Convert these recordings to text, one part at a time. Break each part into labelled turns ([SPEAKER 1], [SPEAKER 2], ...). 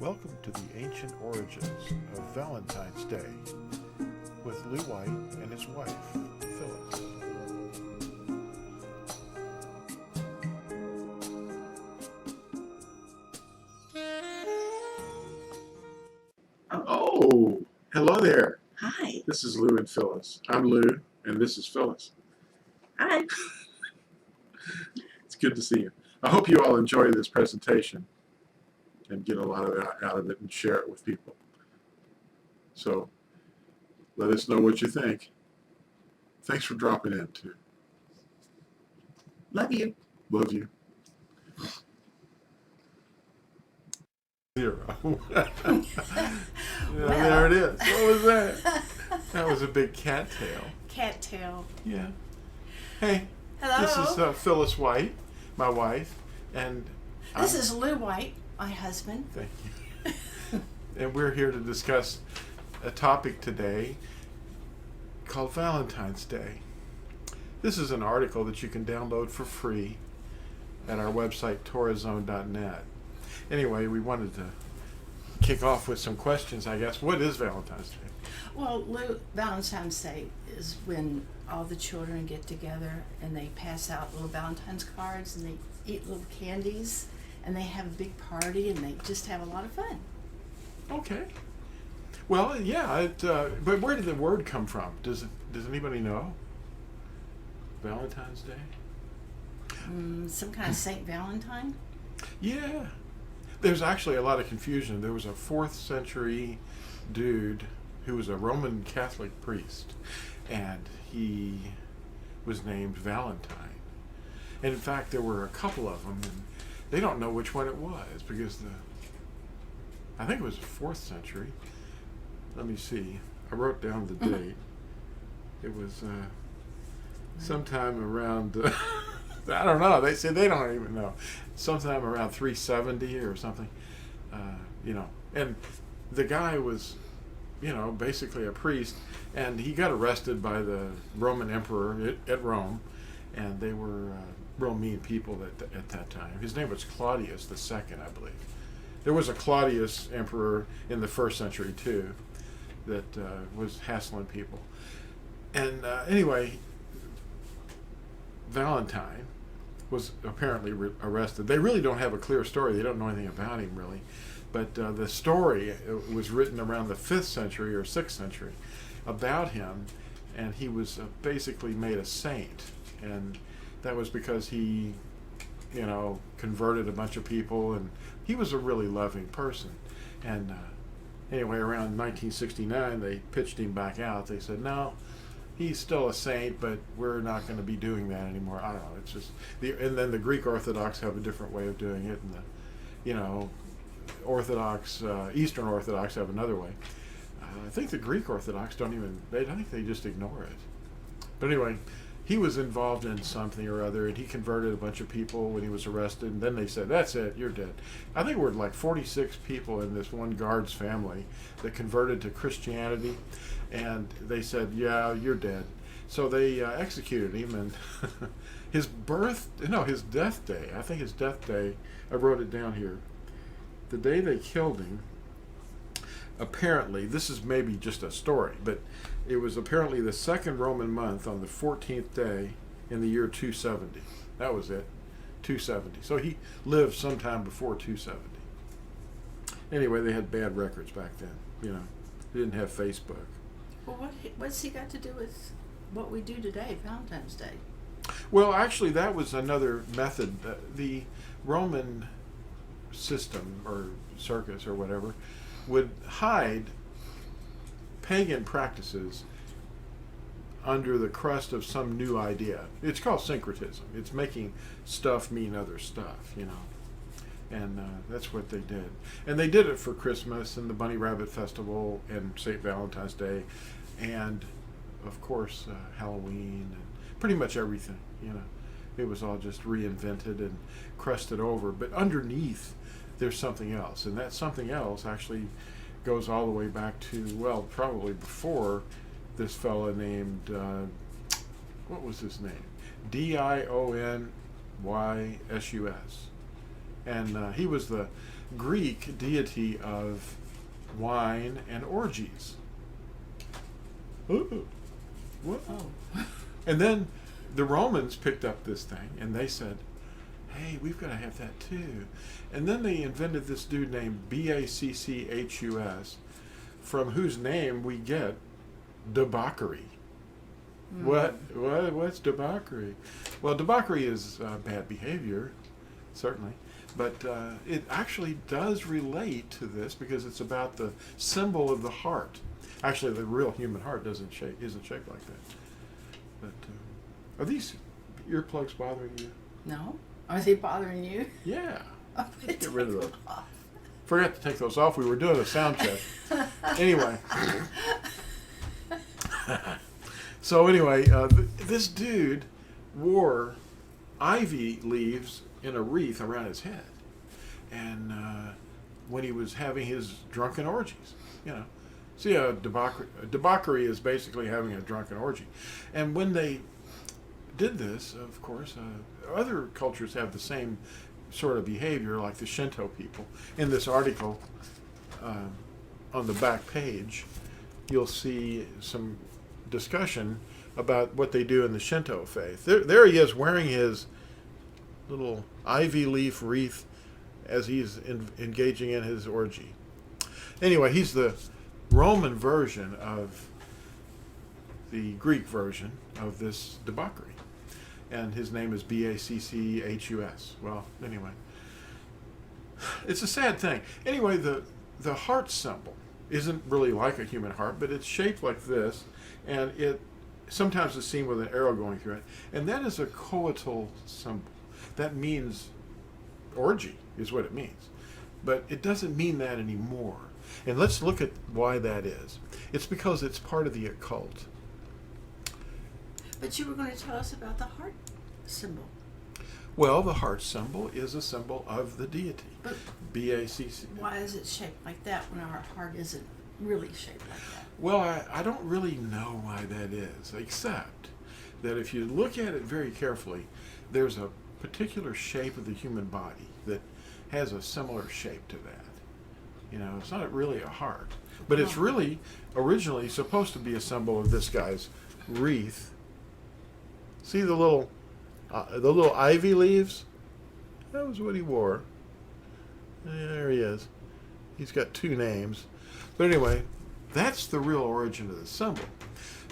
[SPEAKER 1] Welcome to the ancient origins of Valentine's Day with Lou White and his wife, Phyllis.
[SPEAKER 2] Oh, hello there.
[SPEAKER 3] Hi.
[SPEAKER 2] This is Lou and Phyllis. I'm Lou, and this is Phyllis.
[SPEAKER 3] Hi.
[SPEAKER 2] It's good to see you. I hope you all enjoy this presentation and get a lot out of it and share it with people. So let us know what you think. Thanks for dropping in, too.
[SPEAKER 3] Love you.
[SPEAKER 2] Love you. 0. There it is. What was that? That was a big cattail.
[SPEAKER 3] Cattail.
[SPEAKER 2] Yeah. Hey.
[SPEAKER 3] Hello.
[SPEAKER 2] This is Phyllis White, my wife, and
[SPEAKER 3] This is Lou White, my husband.
[SPEAKER 2] Thank you. And we're here to discuss a topic today called Valentine's Day. This is an article that you can download for free at our website, torazone.net. Anyway, we wanted to kick off with some questions, I guess. What is Valentine's Day?
[SPEAKER 3] Well, Lou, Valentine's Day is when all the children get together and they pass out little Valentine's cards and they eat little candies and they have a big party and they just have a lot of fun.
[SPEAKER 2] Okay. Well, yeah, but where did the word come from? Does anybody know? Valentine's Day?
[SPEAKER 3] Some kind of Saint Valentine?
[SPEAKER 2] Yeah. There's actually a lot of confusion. There was a 4th century dude who was a Roman Catholic priest, and he was named Valentine. And in fact, there were a couple of them, and they don't know which one it was because I think it was the 4th century. Let me see. I wrote down the date. It was sometime around, I don't know. They say they don't even know. Sometime around 370 or something. And the guy was, basically a priest, and he got arrested by the Roman emperor at Rome, and they were real mean people at that time. His name was Claudius II, I believe. There was a Claudius emperor in the 1st century too that was hassling people. And anyway, Valentine was apparently arrested. They really don't have a clear story. They don't know anything about him really. But the story was written around the 5th century or 6th century about him, and he was basically made a saint. And that was because he, converted a bunch of people, and he was a really loving person. And anyway, around 1969, they pitched him back out. They said, no, he's still a saint, but we're not going to be doing that anymore. I don't know. It's just, and then the Greek Orthodox have a different way of doing it, and Eastern Orthodox have another way. I think the Greek Orthodox I think they just ignore it. But anyway, he was involved in something or other, and he converted a bunch of people when he was arrested, and then they said, that's it, you're dead. I think we're like 46 people in this one guard's family that converted to Christianity, and they said, yeah, you're dead. So they executed him, and his death day, I wrote it down here. The day they killed him, apparently, this is maybe just a story, but it was apparently the 2nd Roman month on the 14th day in the year 270. That was it, 270. So he lived sometime before 270. Anyway, they had bad records back then, They didn't have Facebook.
[SPEAKER 3] Well, what's he got to do with what we do today, Valentine's Day?
[SPEAKER 2] Well, actually, that was another method. The Roman system or circus or whatever would hide pagan practices under the crust of some new idea. It's called syncretism. It's making stuff mean other stuff, and that's what they did. And they did it for Christmas and the Bunny Rabbit Festival and St. Valentine's Day and of course Halloween and pretty much everything. It was all just reinvented and crusted over, but underneath there's something else, and that something else actually goes all the way back to, probably before this fella named, what was his name? Dionys. And he was the Greek deity of wine and orgies. Ooh. What?
[SPEAKER 3] Oh.
[SPEAKER 2] And then the Romans picked up this thing and they said, hey, we've got to have that too. And then they invented this dude named Bacchus, from whose name we get debauchery. What's debauchery? Well, debauchery is bad behavior, certainly, but it actually does relate to this because it's about the symbol of the heart. Actually, the real human heart isn't shaped like that. But are these earplugs bothering you?
[SPEAKER 3] No? Are they bothering you?
[SPEAKER 2] Yeah.
[SPEAKER 3] Oh,
[SPEAKER 2] Get rid of those. Forgot to take those off. We were doing a sound check. Anyway. So anyway, this dude wore ivy leaves in a wreath around his head, and when he was having his drunken orgies, you know. See, debauchery is basically having a drunken orgy, and when they did this, of course, other cultures have the same sort of behavior, like the Shinto people. In this article, on the back page, you'll see some discussion about what they do in the Shinto faith. There he is wearing his little ivy leaf wreath as he's engaging in his orgy. Anyway, he's the Roman version of the Greek version of this debauchery. And his name is Bacchus. Well, anyway. It's a sad thing. Anyway, the heart symbol isn't really like a human heart, but it's shaped like this, and it sometimes is seen with an arrow going through it. And that is a coital symbol. That means orgy, is what it means. But it doesn't mean that anymore. And let's look at why that is. It's because it's part of the occult.
[SPEAKER 3] But you were going to tell us about the heart symbol.
[SPEAKER 2] Well, the heart symbol is a symbol of the deity.
[SPEAKER 3] But
[SPEAKER 2] B-A-C-C.
[SPEAKER 3] why is it shaped like that when our heart isn't really shaped like that?
[SPEAKER 2] Well, I don't really know why that is, except that if you look at it very carefully, there's a particular shape of the human body that has a similar shape to that. You know, it's not really a heart, but it's really originally supposed to be a symbol of this guy's wreath. See the little ivy leaves? That was what he wore. There he is. He's got two names. But anyway, that's the real origin of the symbol.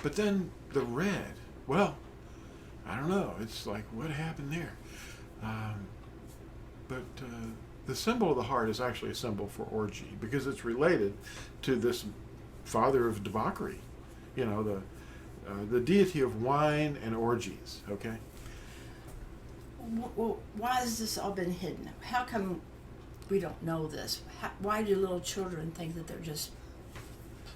[SPEAKER 2] But then the red, well, I don't know. It's like, what happened there? But the symbol of the heart is actually a symbol for orgy because it's related to this father of debauchery. You know, the deity of wine and orgies, okay?
[SPEAKER 3] Well, why has this all been hidden? How come we don't know this? Why do little children think that they're just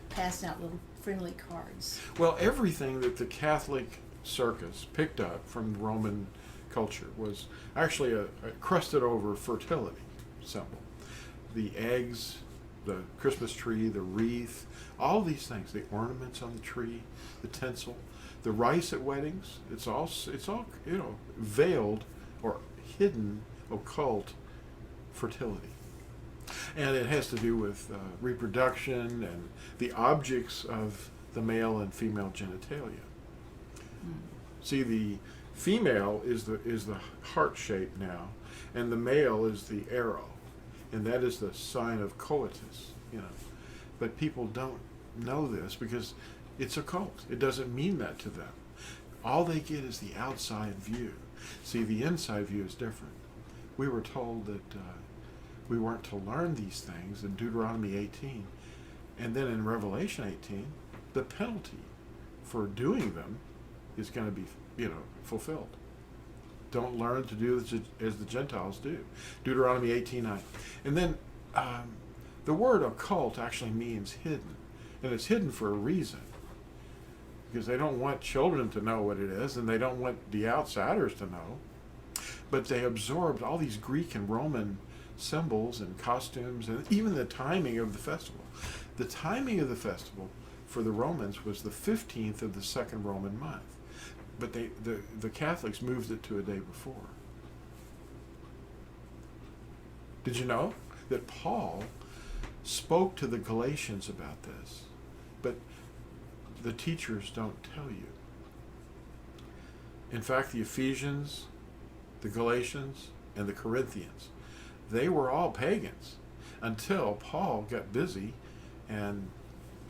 [SPEAKER 3] passing out little friendly cards?
[SPEAKER 2] Well, everything that the Catholic circus picked up from Roman culture was actually a crusted over fertility symbol. The eggs, the Christmas tree, the wreath, all these things, the ornaments on the tree, the tinsel, the rice at weddings, it's all you know, veiled or hidden occult fertility. And it has to do with reproduction and the objects of the male and female genitalia. See, the female is the heart shape now, and the male is the arrow, and that is the sign of coitus, you know. But people don't know this because it's occult. It doesn't mean that to them. All they get is the outside view. See, the inside view is different. We were told that we weren't to learn these things in Deuteronomy 18, and then in Revelation 18, the penalty for doing them is going to be, you know, fulfilled. Don't learn to do as the Gentiles do. Deuteronomy 18:9. And then the word occult actually means hidden, and it's hidden for a reason. Because they don't want children to know what it is, and they don't want the outsiders to know. But they absorbed all these Greek and Roman symbols and costumes, and even the timing of the festival. The timing of the festival for the Romans was the 15th of the second Roman month. But the Catholics moved it to a day before. Did you know that Paul spoke to the Galatians about this? But the teachers don't tell you. In fact, the Ephesians, the Galatians, and the Corinthians, they were all pagans until Paul got busy and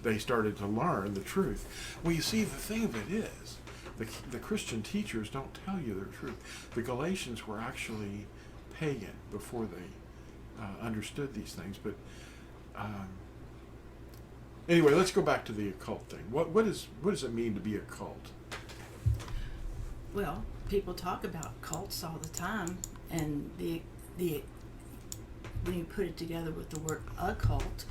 [SPEAKER 2] they started to learn the truth. Well, you see, the thing of it is, the Christian teachers don't tell you the truth. The Galatians were actually pagan before they understood these things. But anyway, let's go back to the occult thing. What does it mean to be a cult?
[SPEAKER 3] Well, people talk about cults all the time, and the when you put it together with the word occult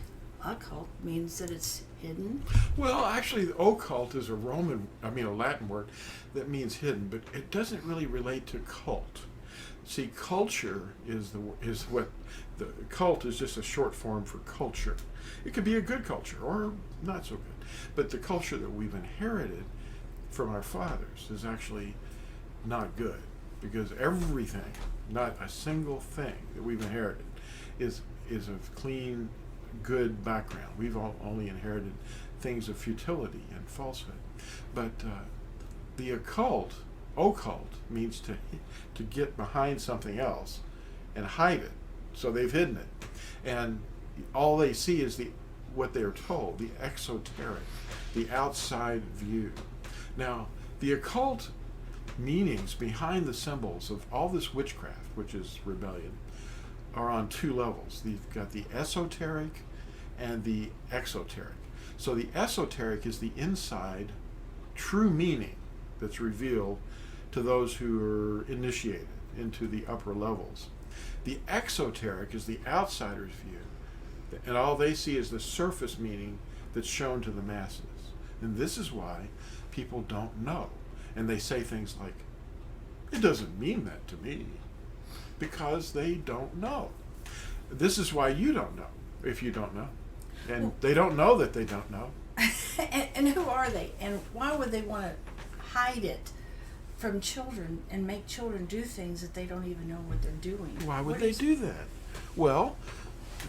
[SPEAKER 3] means that it's hidden.
[SPEAKER 2] Well, actually, occult is a Latin word that means hidden, but it doesn't really relate to cult. See, culture is what the cult is, just a short form for culture. It could be a good culture or not so good, but the culture that we've inherited from our fathers is actually not good, because everything, not a single thing that we've inherited, is of clean, good background. We've only inherited things of futility and falsehood. But the occult means to get behind something else and hide it. So they've hidden it, and all they see is what they're told, the exoteric, the outside view. Now, the occult meanings behind the symbols of all this witchcraft, which is rebellion, are on two levels. You've got the esoteric and the exoteric. So the esoteric is the inside true meaning that's revealed to those who are initiated into the upper levels. The exoteric is the outsider's view, and all they see is the surface meaning that's shown to the masses. And this is why people don't know. And they say things like, it doesn't mean that to me, because they don't know. This is why you don't know, if you don't know. And they don't know that they don't know.
[SPEAKER 3] and who are they? And why would they want to hide it from children and make children do things that they don't even know what they're doing?
[SPEAKER 2] Why would they do that? Well,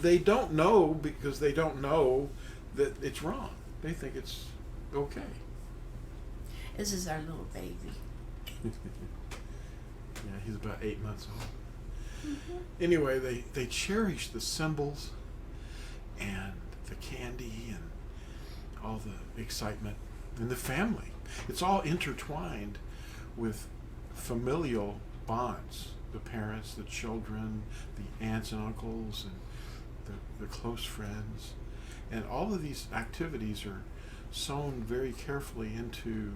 [SPEAKER 2] they don't know because they don't know that it's wrong. They think it's okay.
[SPEAKER 3] This is our little baby.
[SPEAKER 2] Yeah, he's about 8 months old.
[SPEAKER 3] Mm-hmm.
[SPEAKER 2] Anyway, they cherish the symbols and the candy and all the excitement and the family. It's all intertwined with familial bonds. The parents, the children, the aunts and uncles, and the close friends. And all of these activities are sewn very carefully into,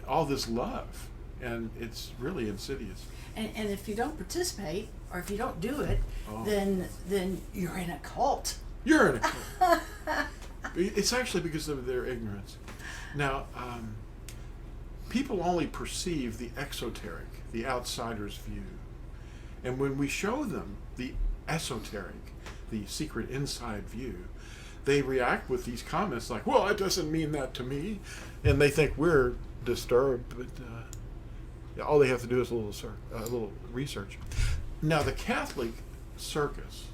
[SPEAKER 2] all this love. And it's really insidious.
[SPEAKER 3] And if you don't participate, or if you don't do it,
[SPEAKER 2] Oh.
[SPEAKER 3] then you're in a cult.
[SPEAKER 2] You're in a cult. It's actually because of their ignorance. Now, people only perceive the exoteric, the outsider's view. And when we show them the esoteric, the secret inside view, they react with these comments like, well, it doesn't mean that to me. And they think we're disturbed, but all they have to do is a little research. Now, the Catholic circus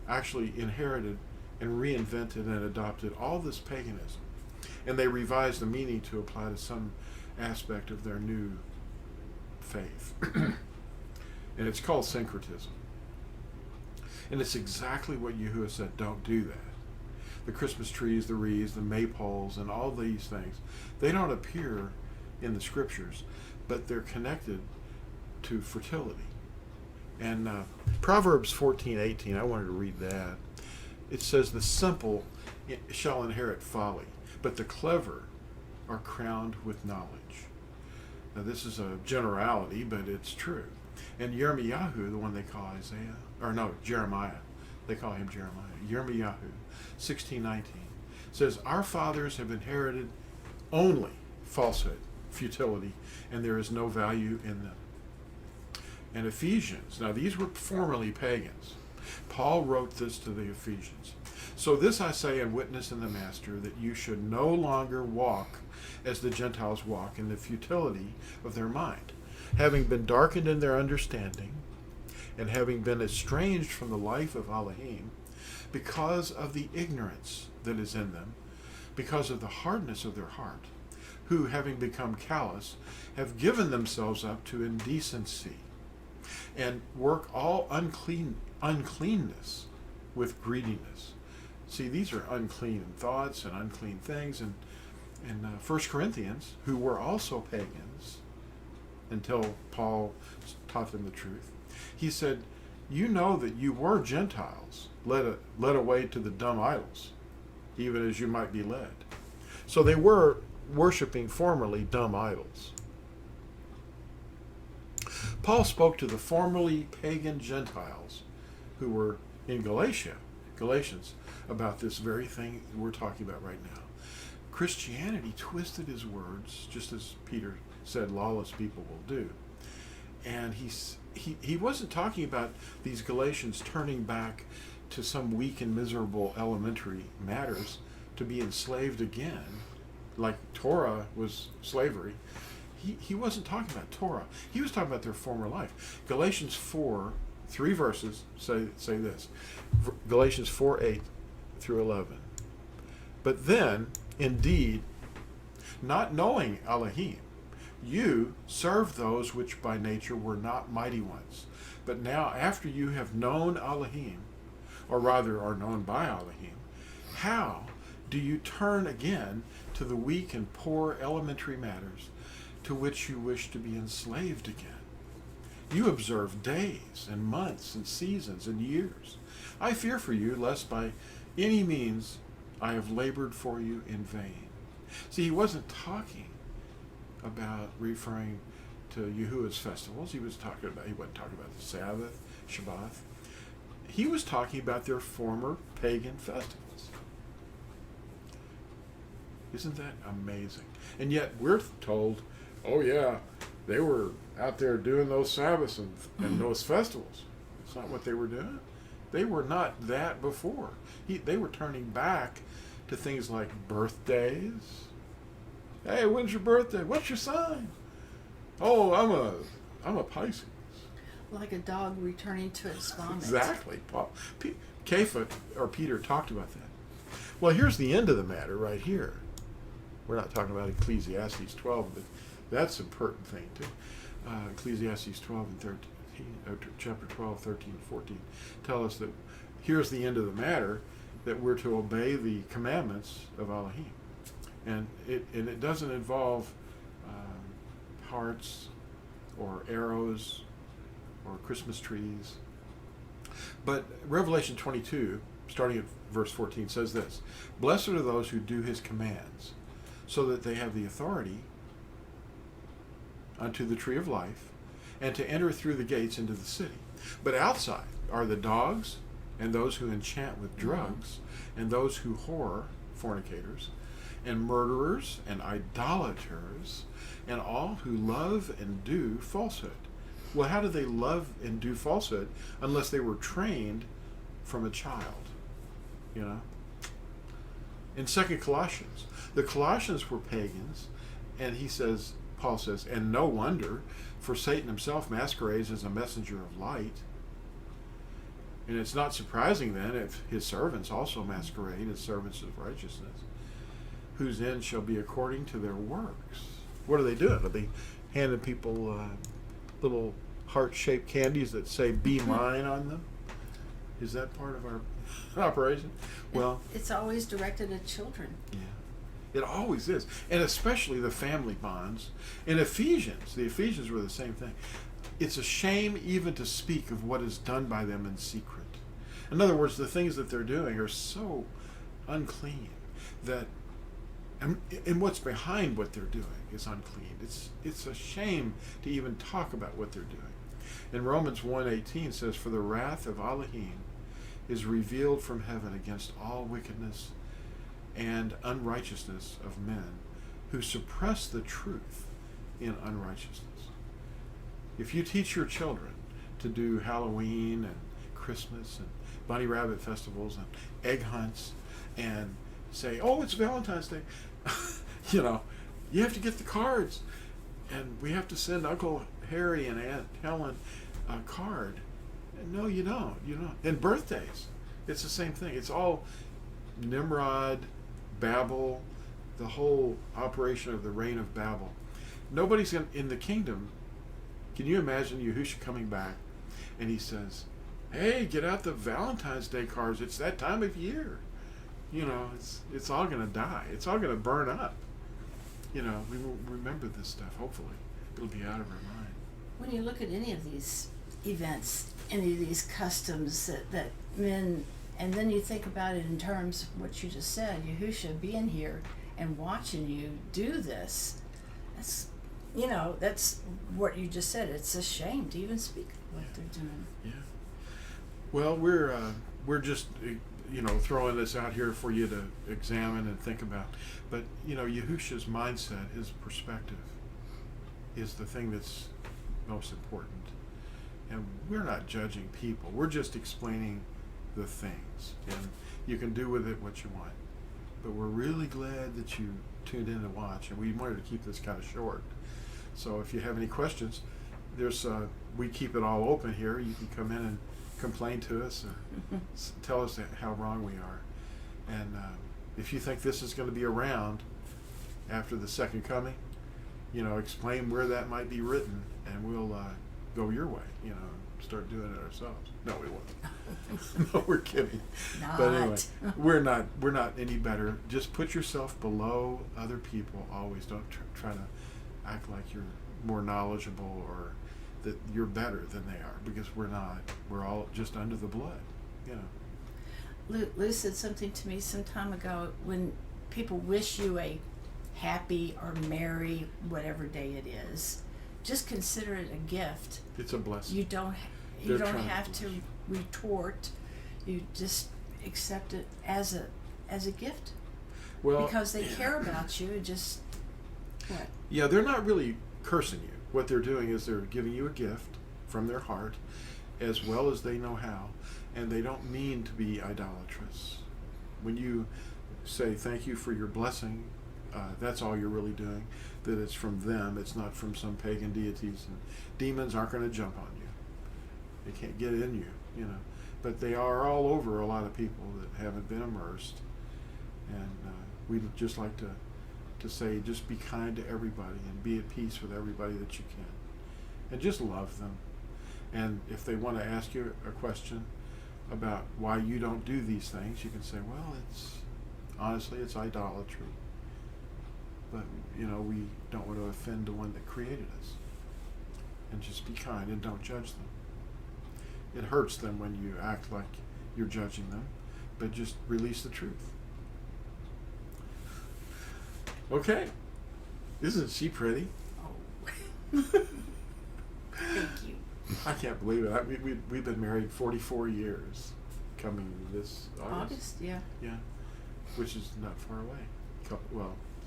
[SPEAKER 2] actually inherited and reinvented and adopted all this paganism. And they revised the meaning to apply to some aspect of their new faith. And it's called syncretism. And it's exactly what Yahuwah said, don't do that. The Christmas trees, the wreaths, the maypoles, and all these things, they don't appear in the scriptures, but they're connected to fertility. And Proverbs 14:18, I wanted to read that. It says, the simple shall inherit folly, but the clever are crowned with knowledge. Now this is a generality, but it's true. And Yirmiyahu, the one they call Jeremiah, they call him Jeremiah. Yirmiyahu 16:19 says, our fathers have inherited only falsehood, futility, and there is no value in them. And Ephesians, now these were formerly pagans. Paul wrote this to the Ephesians. So this I say and witness in the Master, that you should no longer walk as the Gentiles walk in the futility of their mind. having been darkened in their understanding, and having been estranged from the life of Elohim, because of the ignorance that is in them, because of the hardness of their heart, who, having become callous, have given themselves up to indecency, and work all uncleanness with greediness. See, these are unclean thoughts and unclean things. And in 1 Corinthians, who were also pagans until Paul taught them the truth, he said, you know that you were Gentiles, led away to the dumb idols, even as you might be led. So they were worshiping formerly dumb idols. Paul spoke to the formerly pagan Gentiles who were in Galatians, about this very thing we're talking about right now. Christianity twisted his words, just as Peter said lawless people will do. And he wasn't talking about these Galatians turning back to some weak and miserable elementary matters to be enslaved again, like Torah was slavery. He wasn't talking about Torah. He was talking about their former life. Galatians 4, 3 verses say this. Galatians 4, 8 through 11. But then, indeed, not knowing Elohim, you serve those which by nature were not mighty ones. But now, after you have known Elohim, or rather are known by Elohim, how do you turn again to the weak and poor elementary matters to which you wish to be enslaved again? You observe days and months and seasons and years. I fear for you, lest by any means I have labored for you in vain. See, he wasn't talking about referring to Yahuwah's festivals. He wasn't talking about the Sabbath, Shabbat. He was talking about their former pagan festivals. Isn't that amazing? And yet we're told, oh yeah, they were out there doing those Sabbaths and those festivals. That's not what they were doing. They were not that before. They were turning back to things like birthdays. Hey, when's your birthday? What's your sign? Oh, I'm a Pisces.
[SPEAKER 3] Like a dog returning to its vomit.
[SPEAKER 2] Exactly. Peter talked about that. Well, here's the end of the matter right here. We're not talking about Ecclesiastes 12, but that's an important thing too. Ecclesiastes 12 and 13, chapter 12, 13, 14 tell us that here's the end of the matter, that we're to obey the commandments of Elohim. And it doesn't involve hearts or arrows or Christmas trees. But Revelation 22, starting at verse 14, says this: Blessed are those who do his commands, so that they have the authority unto the tree of life, and to enter through the gates into the city. But outside are the dogs, and those who enchant with drugs, and those who whore, fornicators, and murderers, and idolaters, and all who love and do falsehood. Well, how do they love and do falsehood unless they were trained from a child? You know? In 2 Colossians, the Colossians were pagans, and Paul says, and no wonder, for Satan himself masquerades as a messenger of light. And it's not surprising then if his servants also masquerade as servants of righteousness, whose end shall be according to their works. What are they doing? Are they handing people little heart-shaped candies that say "Be mine" on them? Is that part of our operation? Well,
[SPEAKER 3] it's always directed at children.
[SPEAKER 2] Yeah. It always is, and especially the family bonds. In Ephesians, the Ephesians were the same thing. It's a shame even to speak of what is done by them in secret. In other words, the things that they're doing are so unclean that, and what's behind what they're doing is unclean. It's a shame to even talk about what they're doing. In Romans 1:18 says, For the wrath of Elohim is revealed from heaven against all wickedness and unrighteousness of men who suppress the truth in unrighteousness. If you teach your children to do Halloween and Christmas and bunny rabbit festivals and egg hunts and say, oh, it's Valentine's Day, you have to get the cards and we have to send Uncle Harry and Aunt Helen a card. No, you don't. You don't. And birthdays, it's the same thing. It's all Nimrod, Babel, the whole operation of the reign of Babel. Nobody's in the kingdom. Can you imagine Yahusha coming back and he says, "Hey, get out the Valentine's Day cards. It's that time of year. You know, it's all going to die. It's all going to burn up." You know, we will remember this stuff. Hopefully, it'll be out of our mind.
[SPEAKER 3] When you look at any of these events, any of these customs that men, and then you think about it in terms of what you just said, Yahusha being here and watching you do this, that's, you know, that's what you just said. It's a shame to even speak of what they're doing.
[SPEAKER 2] Yeah. Well, we're just throwing this out here for you to examine and think about. But Yahusha's mindset, his perspective, is the thing that's most important. And we're not judging people. We're just explaining the things, and you can do with it what you want. But we're really glad that you tuned in to watch, and we wanted to keep this kind of short. So if you have any questions, we keep it all open here. You can come in and complain to us or tell us how wrong we are. And if you think this is going to be around after the second coming, explain where that might be written, and we'll go your way. Start doing it ourselves. No, we won't. No, we're kidding.
[SPEAKER 3] Not.
[SPEAKER 2] But anyway, we're not any better. Just put yourself below other people. Always don't try to act like you're more knowledgeable or that you're better than they are, because we're not. We're all just under the blood.
[SPEAKER 3] Lou said something to me some time ago. When people wish you a happy or merry whatever day it is, just consider it a gift.
[SPEAKER 2] It's a blessing.
[SPEAKER 3] You don't have to retort. You just accept it as a gift.
[SPEAKER 2] Well,
[SPEAKER 3] because they care about you. Just what?
[SPEAKER 2] Yeah, they're not really cursing you. What they're doing is they're giving you a gift from their heart, as well as they know how, and they don't mean to be idolatrous. When you say thank you for your blessing, that's all you're really doing. That it's from them. It's not from some pagan deities. And demons aren't going to jump on you. They can't get in you, But they are all over a lot of people that haven't been immersed. And we'd just like to say, just be kind to everybody and be at peace with everybody that you can. And just love them. And if they want to ask you a question about why you don't do these things, you can say, well, honestly, it's idolatry. But, we don't want to offend the one that created us. And just be kind and don't judge them. It hurts them when you act like you're judging them, but just release the truth. Okay. Isn't she pretty?
[SPEAKER 3] Oh. Thank you.
[SPEAKER 2] I can't believe it. We've been married 44 years coming this August.
[SPEAKER 3] Yeah.
[SPEAKER 2] Yeah. Which is not far away.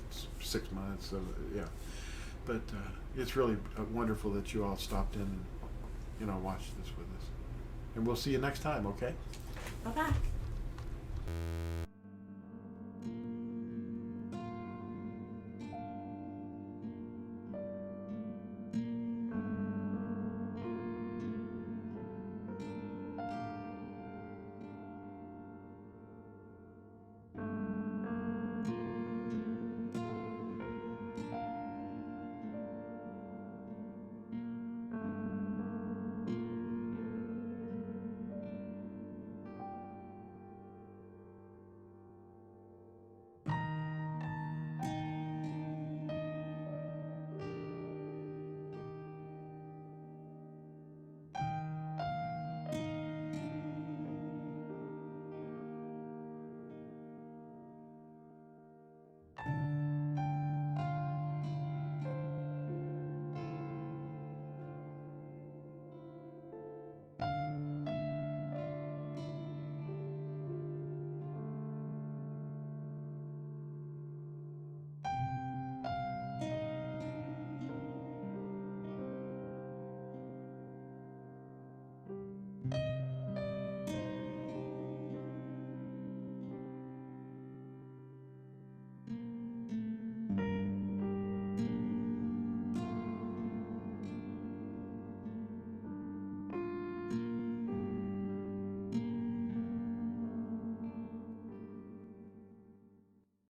[SPEAKER 2] It's 6 months. Yeah. But it's really wonderful that you all stopped in and, watched this with us. And we'll see you next time, okay?
[SPEAKER 3] Bye-bye.